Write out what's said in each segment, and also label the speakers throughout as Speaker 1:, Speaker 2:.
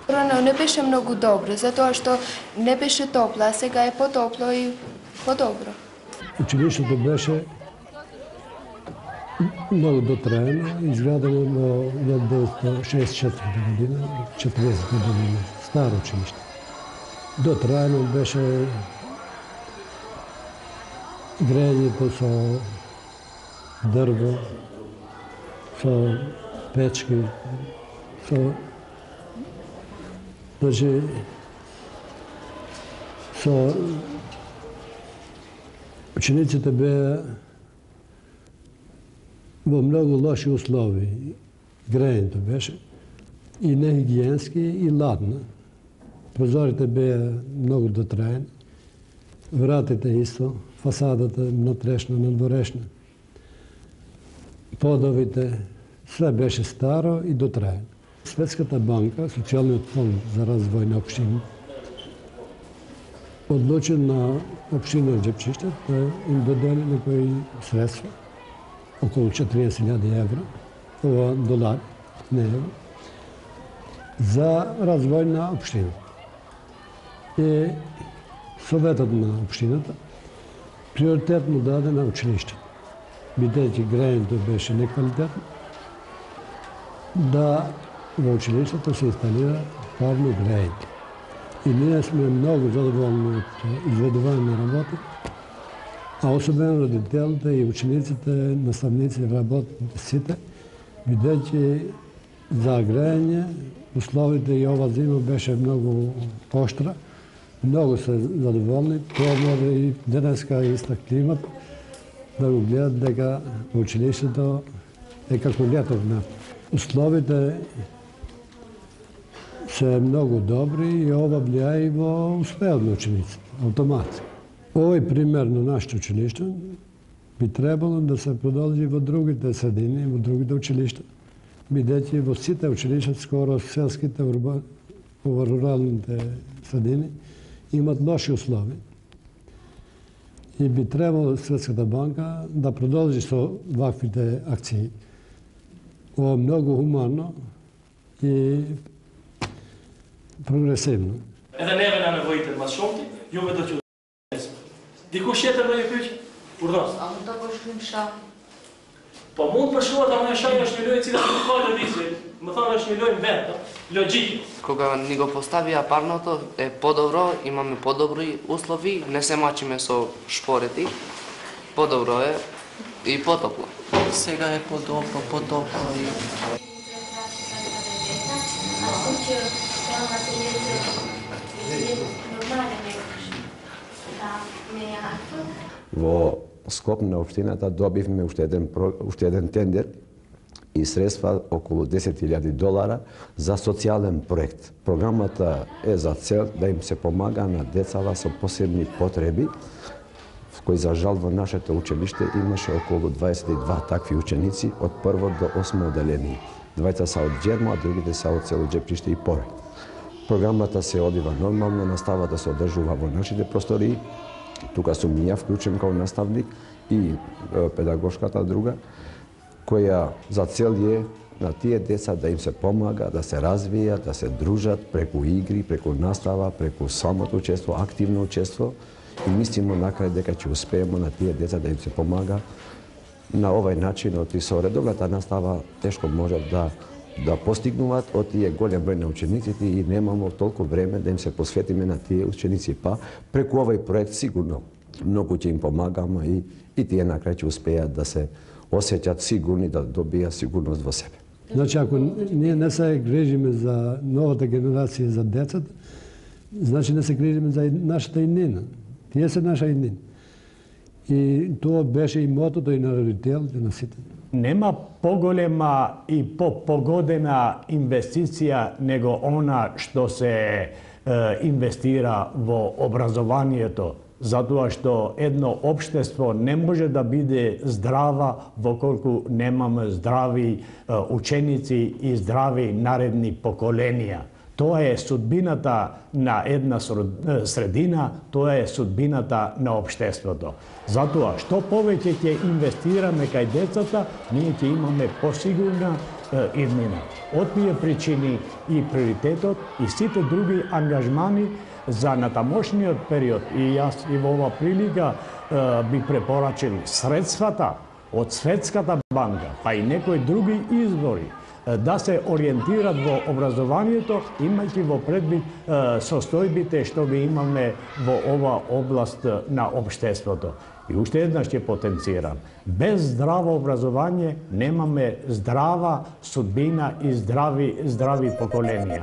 Speaker 1: Rano ne беше много добре, затоа што не беше топло, а сега е потопло и по-добро.
Speaker 2: Училището беше много дотраено, изградено на 1964 година, 40 година, старо училище. Дотраено беше грејањето со дрво, со печки, со учениците беа во многу лоши услови. Грејањето беше и нехигиенски и ладно. Прозорите беа многу дотраени, вратите исто, фасадата внатрешна, надворешна. Подовите, све беше старо и дотраено. Светската банка, Социјалниот фонд за развој на општини, одлучи на општина Жепчиште да им додели некои средства, околу 40.000 евро, ова долар, не евро, за развој на општина. И Советот на општината приоритетно даде на училиште, бидејќи грејањето беше неквалитетно, да во училиштето се инсталира парно грејање. И ние сме многу задоволни од изведување на работи, а особено родителите и учениците, наставници, работниците сите, бидејќи за грејање условите и ова зима беше многу оштра, многу се задоволни, тоа може и денеска истакнуваат да го гледат дека во училиштето е како летовна. Условите се многу добри и ова влијае и во успеот на учениците, автоматски. Овој пример на нашето училиште би требало да се продолжи во другите средини, во другите училишта, бидејќи во сите училишта, скоро селските, руралните средини, имат лоши услови. И би требало Светската банка да продолжи со ваквите акции. Ова е многу хуманно и прогресивно.
Speaker 3: Edhe neve na nevojitën mas shumti, juve do t'ju d***es. Dikush tjetër do ju pyet? Urdhos.
Speaker 1: A mund ta përshkrim shah?
Speaker 3: Po mund përshkruhet, ama shaj është një lojë e cila nuk ka lëvizje. Më thonë është një lojë vetë, logjike.
Speaker 4: Кога ни го поставија парното е подобро, имаме подобри услови, не се мачиме со шпорети. Подобро е и потопло.
Speaker 5: Сега е потопло и
Speaker 6: Во скоп на општината добивме уште еден тендер и средства околу 10.000 долара за социјален проект. Програмата е за цел да им се помага на децата со посебни потреби, кои за жал во нашето училиште имаше околу 22 такви ученици од прво до 8 одделение. Двајца са од Џермо, а другите са од село Џепчиште и Порек. Програмата се одива нормално, наставата се одржува во нашите простории. Тука сум и ја вклучен како наставник и педагошката друга, која за цел е на тие деца да им се помага, да се развијат, да се дружат преку игри, преку настава, преку самото учество, активно учество и мислимо на крај дека ќе успееме на тие деца да им се помага на овај начин, и со редовната настава тешко можат да постигнуваат од тие голем број на учениците и немамо толку време да им се посветиме на тие ученици. Па преку овај проект сигурно многу ќе им помагаме и тие на крај ќе успеат да се осеќат сигурни, да добијат сигурност во себе.
Speaker 2: Значи, ако ние не се грижиме за новата генерација, за децата, значи не се грижиме за нашата иднина. Тие се наша иднина. И тоа беше и мотото и на родителите, на сите.
Speaker 7: Нема поголема и погодена инвестиција него она што се инвестира во образованието, затоа што едно општество не може да биде здрава воколку немаме здрави ученици и здрави наредни поколенија. Тоа е судбината на една средина, тоа е судбината на општеството. Затоа, што повеќе ќе инвестираме кај децата, ние ќе имаме посигурна иднина. Од тие причини и приоритетот и сите други ангажмани за натамошниот период, и јас и во ова прилика би препорачил средствата од Светската банка, па и некои други извори, да се ориентират во образованието, имајќи во предвид состојбите што ги имаме во ова област на општеството. И уште еднаш ќе потенцирам. Без здраво образование немаме здрава судбина и здрави поколенија.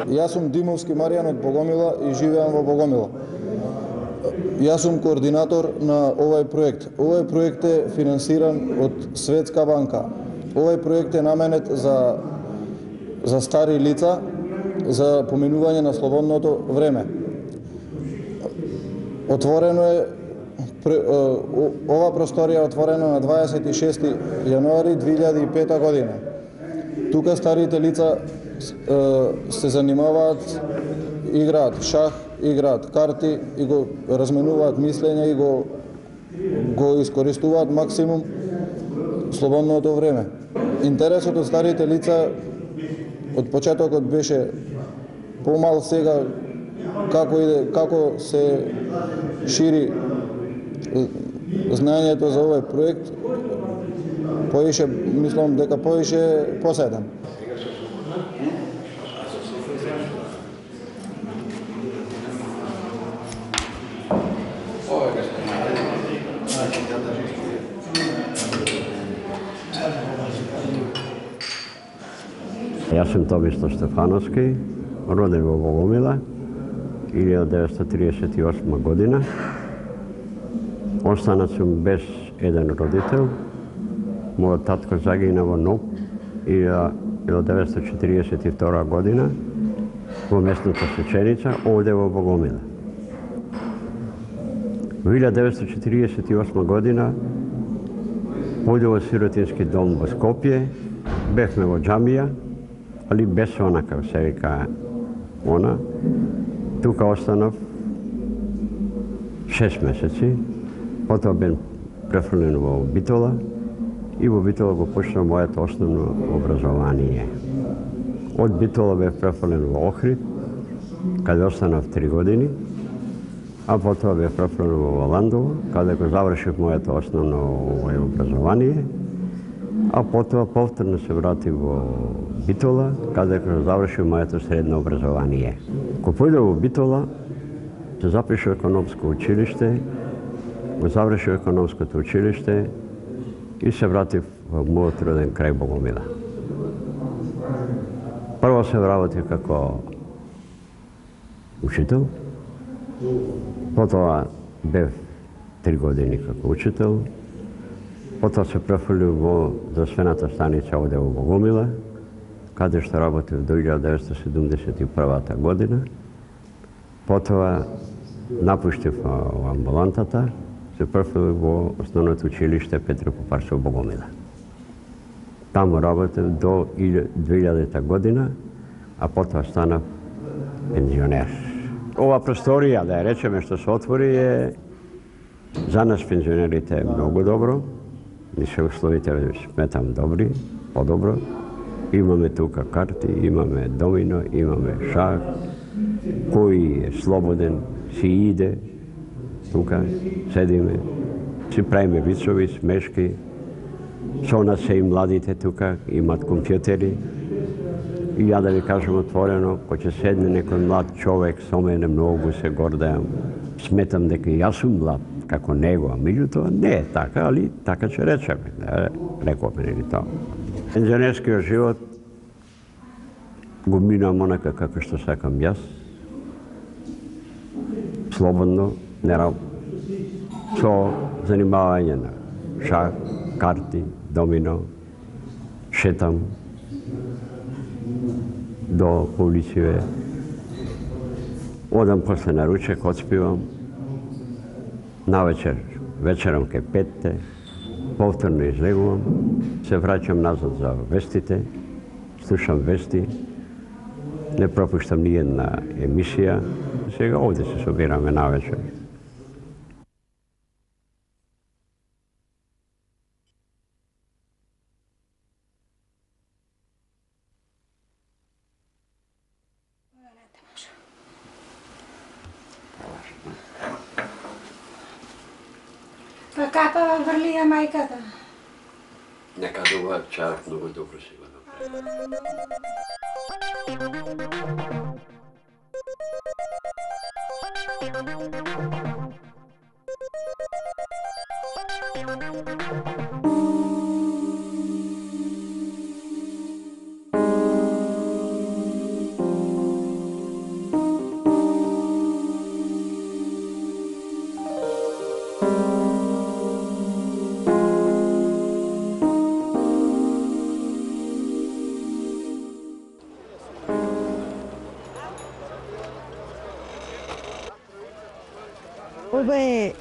Speaker 8: Јас сум Димовски Маријан од Богомила и живеам во Богомила. Јас сум координатор на овај проект. Овај проект е финансиран од Светска банка. Овај проект е наменет за стари лица, за поминување на слободното време. Отворено е ова просторија е отворена на 26 јануари 2005 година. Тука старите лица се занимаваат, играат шах, играат карти и го разменуваат мислење и го искористуваат максимум слободното време. Интересот од старите лица од почетокот беше помал, сега како се шири знаењето за овој проект, поише, мислам дека поише поседен.
Speaker 9: Јас сум Томислав Стефановски, роден во Богомила, 1938 година. Останат сум без еден родител. Мојот татко загина во Ноб 1942 година во местната Сеченица, овде во Богомила. Во 1948 година појде во сиротински дом во Скопје, бевме во џамија, али без она, како се вика она. Тука останав 6 месеци, потоа бев префрлен во Битола и во Битола го почнав моето основно образование. Од Битола бев префрлен во Охрид, каде останав 3 години, а потоа бев префрлен во Ландово, каде го завршив моето основно образование, а потоа повторно се вратив во Битола, каде го завршив моето средно образование. Кога појдов во Битола, се запишав економско училиште, го завршив економското училиште и се вратив во мојот роден крај Богомила. Прво се вработив како учител, потоа бев 3 години како учител, потоа се префрлив во здравствената станица овде во Богомила, каде што работив до 1971 година. Потоа напуштив амбулантата, се префрлив во основното училиште Петре Попарцов во Богомила. Таму работев до 2000 година, а потоа станав пензионер. Ова просторија, да ја речеме, што се отвори е за нас пензионерите многу добро. Ни се условите сметам добри, подобро. Имаме тука карти, имаме домино, имаме шах, кој е слободен, си иде, тука седиме, си правиме вицови, смешки. Со нас се и младите тука, имат компјутери. И ја да ви кажам отворено, кој ќе седне некој млад човек со мене, многу се гордеам. Сметам дека јас сум млад, како него, а меѓутоа не е така, али така ќе речеме, рековме или тоа. Пензионерскиот живот го минам онака како што сакам јас, слободно, со занимавање на шах, карти, домино, шетам до Павличеве, одам после на ручек, отспивам, навечер, вечерам кај 5-те, повторно излегувам, се враќам назад за вестите, слушам вести, не пропуштам ни една емисија, сега овде се собираме навечер.
Speaker 10: Па капава врлија мајката.
Speaker 9: Нека дува чаров многу добро си го направи.
Speaker 10: Ова е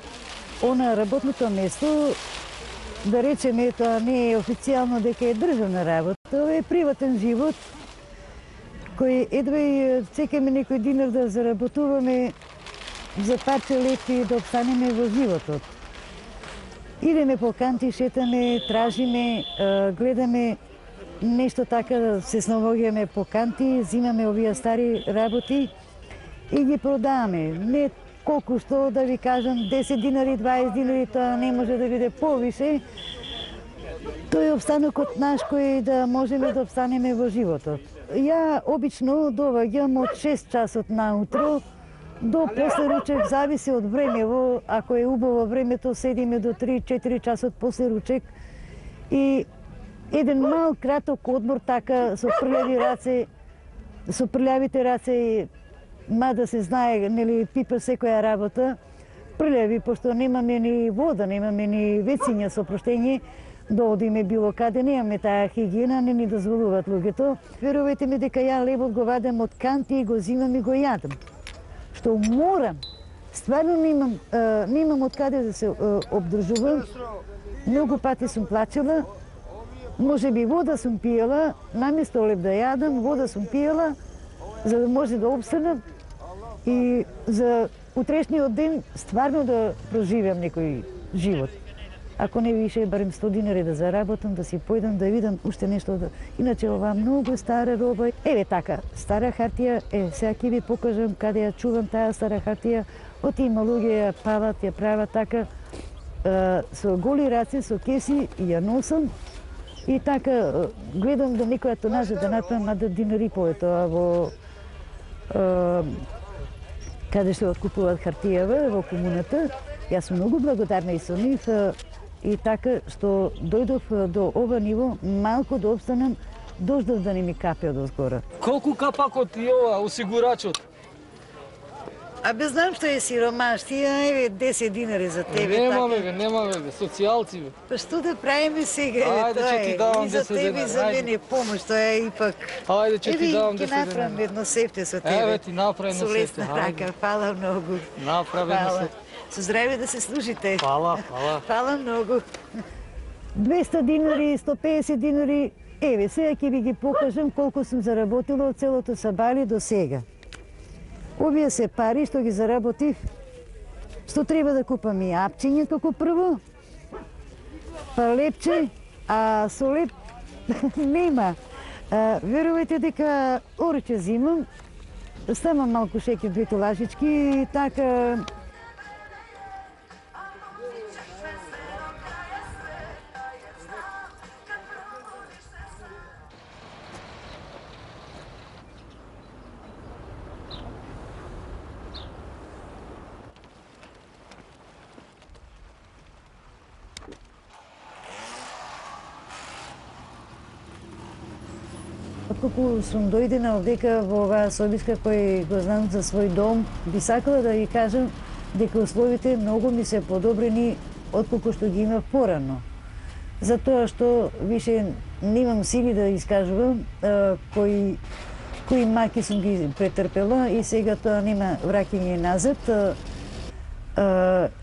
Speaker 10: она работното место, да речеме, тоа не е официјално дека е државна работа, ова е приватен живот, кој едва и чекаме некој динар да заработуваме за парче леп и да обстанеме во животот. Идеме по канти, шетаме, тражиме, гледаме нешто така, да се снаоѓаме по канти, зимаме овие стари работи и ги продаваме. Не колку што да ви кажам 10 динари, 20 динари, тоа не може да биде повише. Тој е обстанокот наш кој да можеме да обстанеме во животот. Ја обично доваѓам од 6 часот наутро до после ручек, зависи од времево. Ако е убаво времето, седиме до 3-4 часот после ручек. И еден мал краток одмор така со прљави раце, со прљавите раце, мада се знае, нели, пипа секоја работа, прљави, пошто немаме ни вода, немаме ни вециња со проштење, да одиме било каде, немаме таа хигиена, не ни дозволуваат луѓето. Верувајте ми дека ја лебот го вадам од канти и го зимам и го јадам. Што морам, стварно немам од каде да се обдржувам. Многу пати сум плачела, може би вода сум пиела, наместо леб да јадам, вода сум пиела, за да може да обстанам и за утрешниот ден стварно да проживеам некој живот. ако не више, барем 100 динари да заработам, да си појдам да видам уште нешто. Иначе ова многу стара роба. Еве така, стара хартија, сега ќе ви покажам каде ја чувам таа стара хартија. Оти има луѓе ја палат, ја прават така, со голи раце, со кеси, ја носам. И така, гледам да некоја тонажа да направам, а да динари тоа во каде што откупуваат хартијава во комуната. Јас сум многу благодарна и со нив и така што дојдов до ова ниво, малку да обстанам, дождов да не ми капе од озгора.
Speaker 11: Колку капакот и ова осигурачот?
Speaker 10: Абе, знам што е сиромаштија, еве 10 динари за тебе.
Speaker 11: Немаме бе, социјалци бе.
Speaker 10: Па што да правиме сега,
Speaker 11: Ајде, ќе ти давам 10
Speaker 10: и за тебе и за мене помош, тоа е ипак.
Speaker 11: Ајде, ќе ти давам 10
Speaker 10: динари. Еве, ќе направам едно сефте со тебе.
Speaker 11: Еве ти направи едно сефте.
Speaker 10: Со лесна рака, фала многу.
Speaker 11: Направи едно сефте.
Speaker 10: Со здраве да се служите.
Speaker 11: Фала.
Speaker 10: Фала многу. 200 динари, 150 динари. Еве, сега ќе ви ги покажам колку сум заработила од целото сабали до сега. Овие се пари што ги заработив, што треба да купам и апчиња како прво, па лепче, а со леп нема. Верувајте дека орче зимам, ставам малку шеќер, 2 лажички и така. Откако сум дојдена овдека во оваа собиска кој го знам за свој дом, би сакала да ви кажам дека условите многу ми се подобрени отколку што ги имав порано. Затоа што више немам сили да искажувам кои маки сум ги претрпела и сега тоа нема враќање назад.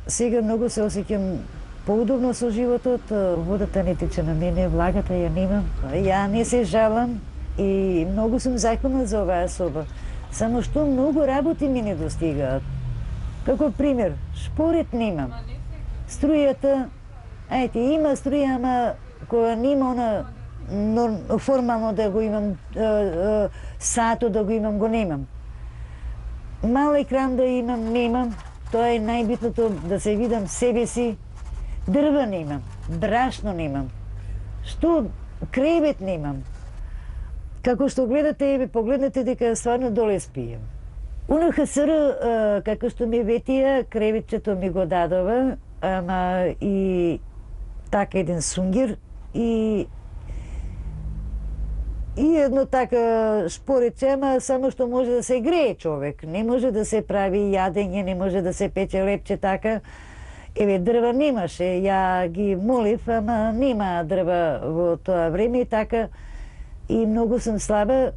Speaker 10: Сега многу се осеќам поудобно со животот, водата не тече на мене, влагата ја немам. Ја не се жалам и многу сум захвална за оваа соба. Само што многу работи ми не достигаат. Како пример, шпорет немам. Струјата, има струја, ама која нема она формално да го имам, сато да го имам, го немам. Мал екран да имам, немам. Тоа е најбитното, да се видам себе си. Дрва немам, брашно немам. Што кревет немам. Како што гледате, погледнете дека стварно доле спијам. УНХСР, како што ми ветија, креветчето ми го дадова, ама и така еден сунгир и едно така шпорече, ама само што може да се грее човек. Не може да се прави јадење, не може да се пече лепче така. Еве, дрва немаше, ја ги молив, ама нема дрва во тоа време и така. И многу сум слаба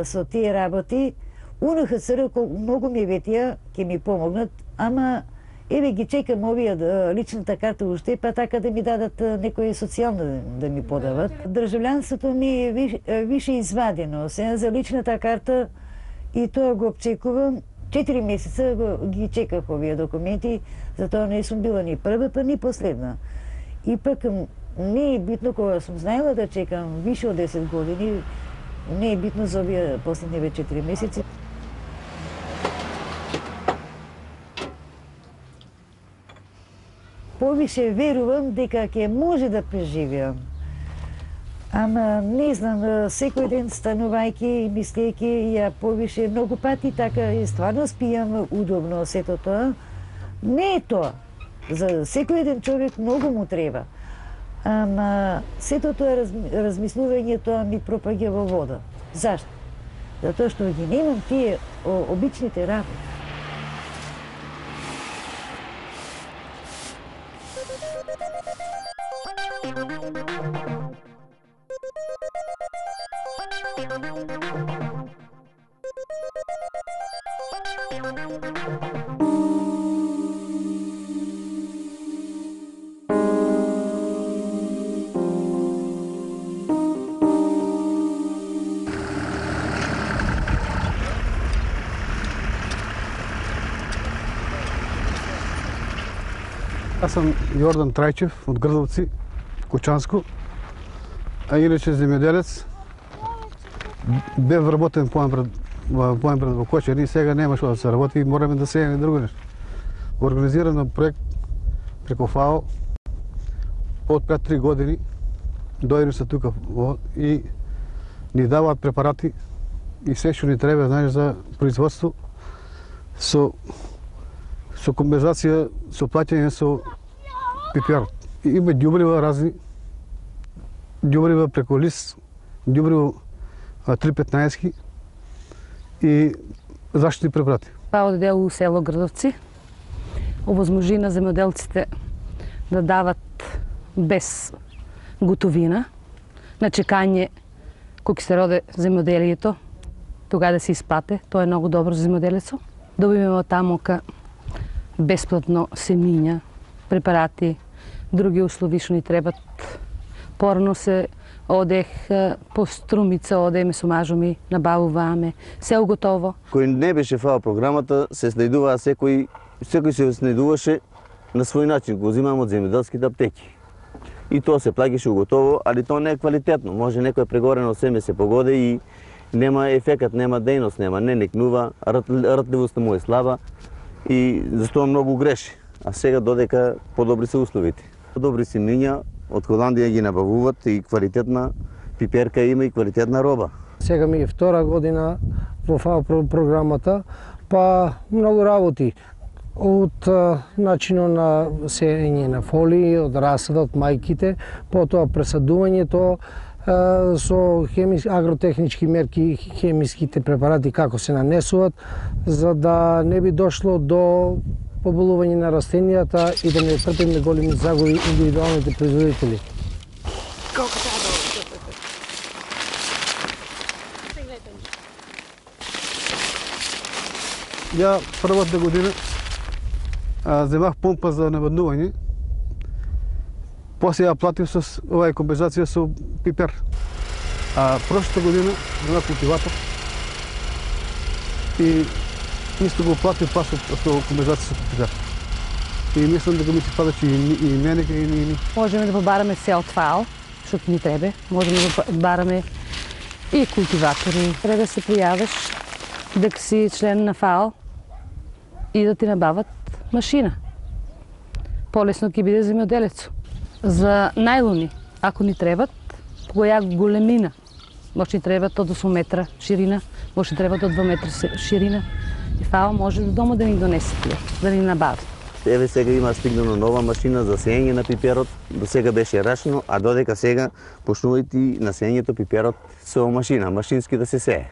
Speaker 10: со тие работи. УНХСР многу ми ветија, ќе ми помогнат, ама еве ги чекам овие личната карта уште, па така да ми дадат некој социјално да ми подават. Државлянството ми е више извадено, сега за личната карта и тоа го чекувам. 4 месеца ги чекав овие документи, затоа не сум била ни прва, па ни последна. И пак не е битно кога сум знаела да чекам више од 10 години, не е битно за овие последниве 4 месеци. Повише верувам дека ќе може да преживеам. Ама не знам, секој ден станувајќи и мислејќи, ја повише многу пати така и стварно спијам удобно сето тоа. Не е тоа. За секој еден човек многу му треба. Ама сето тоа размислување тоа ми пропаѓа во вода. Зашто? Затоа што ги немам тие обичните работи.
Speaker 12: Аз съм Йордан Трайчев от Гърдовци, Кочанско, а иначе земеделец. Бе вработен план пред Кочер и сега няма що да се работи и morаме да сеем и друго нещо. Организиран проект преко ФАО от 5-3 години. Дойдени са тук и ни дават препарати и все, що ни трябва, знаеш, за производство со компензация, со платење со пипер. Има ѓубрива разни, ѓубрива преко лист, ѓубриво 315 и заштитни препарати.
Speaker 13: ФАО даде у село Градовци, овозможи на земеделците да дават без готовина, на чекање кога се роде земеделието, тога да се изпате. Тоа е многу добро за земеделецо. Добиваме од тамока бесплатно семиња, препарати, други услови што ни требат. Порано се одех по струмица, одеме со мажоми, набавуваме, се готово.
Speaker 14: Кој не беше ФАО програмата, се снајдуваа секој се снајдуваше на свој начин, го взимам од земеделските аптеки. И тоа се плаќаше готово, али тоа не е квалитетно. Може некој прегорено семе се погоди и нема ефекат, нема дејност, нема, не некнува, ртливоста му е слаба и затоа многу греши. А сега додека подобри се условите. Подобри семиња од Холандија ги набавуваат и квалитетна пиперка има и квалитетна роба.
Speaker 15: Сега ми е втора година во ФАО програмата, па многу работи. Од начинот на сеење на фолии, од расадот, мајките, потоа пресадувањето со агротехнички мерки, хемиските препарати како се нанесуваат, за да не би дошло до поболување на растенијата и да не трпиме големи загуби индивидуалните производители.
Speaker 12: Ја првата година земах помпа за наводнување, после ја платив со оваа компензација со пипер. А прошлата година земах култиватор и исто го платив па со компензација со пипер. И мислам дека ми се падаше и мене и ни.
Speaker 13: Можеме да побараме се од ФАО, што ни треба. Можеме да бараме и култиватори. Треба да се пријавиш дека си член на ФАО и да ти набават машина. Полесно ќе биде земјоделецо. За најлони, ако ни требат, по која големина, може ни требат од 8 метра ширина, може ни требат од 2 метра ширина. И ФАО може до дома да ни донесе тие, да ни набави.
Speaker 14: Еве сега има стигнано нова машина за сеење на пиперот, до сега беше рачно, а додека сега почнувајте на сеењето пиперот со машина, машински да се сее,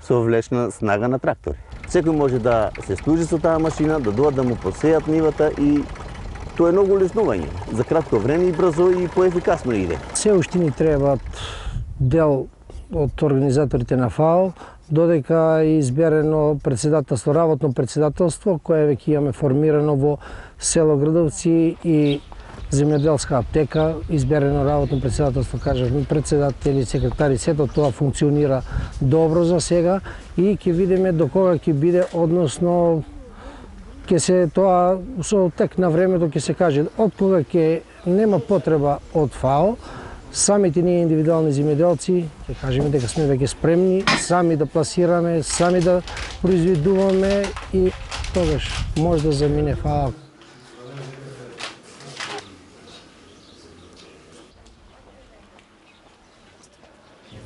Speaker 14: со влечна снага на трактори. Секој може да се служи со таа машина, да дојдат да му посејат нивата и тоа е многу леснување. За кратко време и брзо и поефикасно иде.
Speaker 15: Се уште ни требат дел од организаторите на ФАО, додека е изберено председателство, работно председателство, кое веќе имаме формирано во село Градовци и земјоделска аптека, изберено работно председателство, кажавме, председатели, секретари, сето тоа функционира добро за сега и ќе видиме до кога ќе биде, односно ќе се тоа со тек на времето ќе се каже од кога ќе нема потреба од ФАО. Самите ние индивидуални земјоделци ќе кажеме дека сме веќе спремни сами да пласираме, сами да произведуваме и тогаш може да замине ФАО.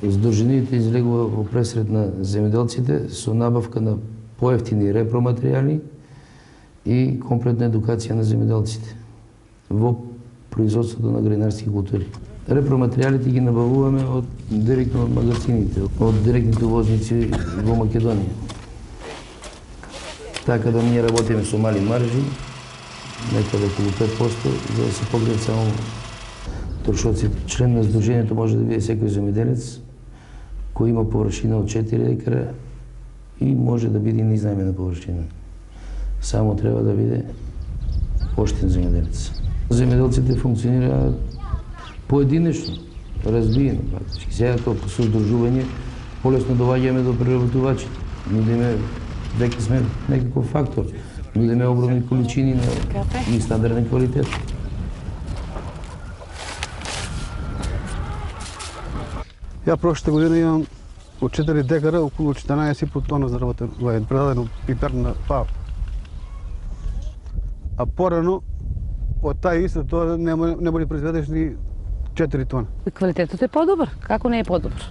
Speaker 16: Сдруженијата излегува во пресред на земјоделците со набавка на поевтини репроматеријали и комплетна едукација на земјоделците во производството на граинарски култури. Репроматеријалите ги набавуваме директно од магазините, од директните увозници во Македонија. Така да ние работиме со мали маржи, некаде околу 5%, за да се покријат само трошоците. Член на сдружението може да биде секој земјоделец кој има површина од 4 екара и може да биде неизнајмена површина. Само треба да биде поштен земјоделец. Земјоделците функционираат поединечно, разбиено практички. Сега тоа со сдружување полесно доваѓаме до преработувачите. Ние веќе сме некаков фактор. нудиме огромни количини и стандарден квалитет.
Speaker 12: Я прошлата година имам от 4 декара около 14,5 тона заработен, предадено пипер на ФАО. А по-рано од таа иста тоа не може произведеш ни 4 тона.
Speaker 13: Квалитетот е подобар. Како не е подобар?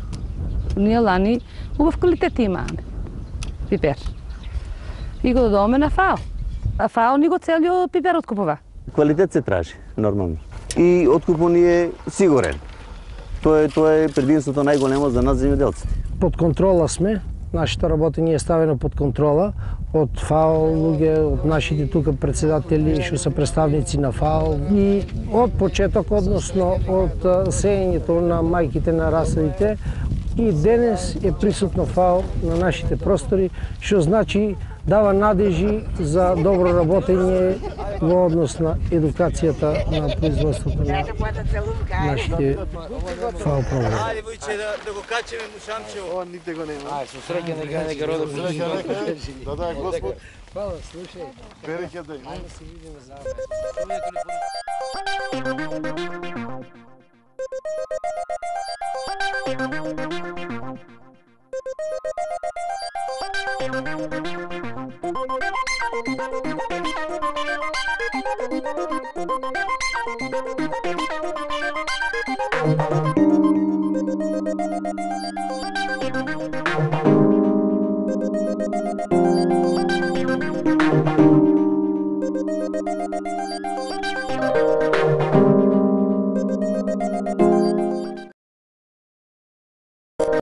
Speaker 13: Ние лани убав квалитет имаме. Пипер. И го додаваме на ФАО. А ФАО ни го целио пипер откупува.
Speaker 14: Квалитет се тражи, нормално. И откупот ни е сигурен. Тоа е предимството најголемо за нас земјоделците.
Speaker 15: Под контрола сме. Нашата работа ни е ставена под контрола од ФАО, луѓе, од нашите тука председатели, што се представници на ФАО. И од почеток, односно од сеењето на мајките на расадите, и денес е присутно ФАО на нашите простори, што значи дава надежи за добро работење во однос на едукацијата на производството на нашите ФАО програми.
Speaker 17: Ајде, Војче, да го качеме Мушамчево. Он нигде го нема. Ај, со среќа нека родов. Да, Господ.
Speaker 15: Хвала, слушај.
Speaker 17: Береке да.
Speaker 15: Ајде се видиме завтра.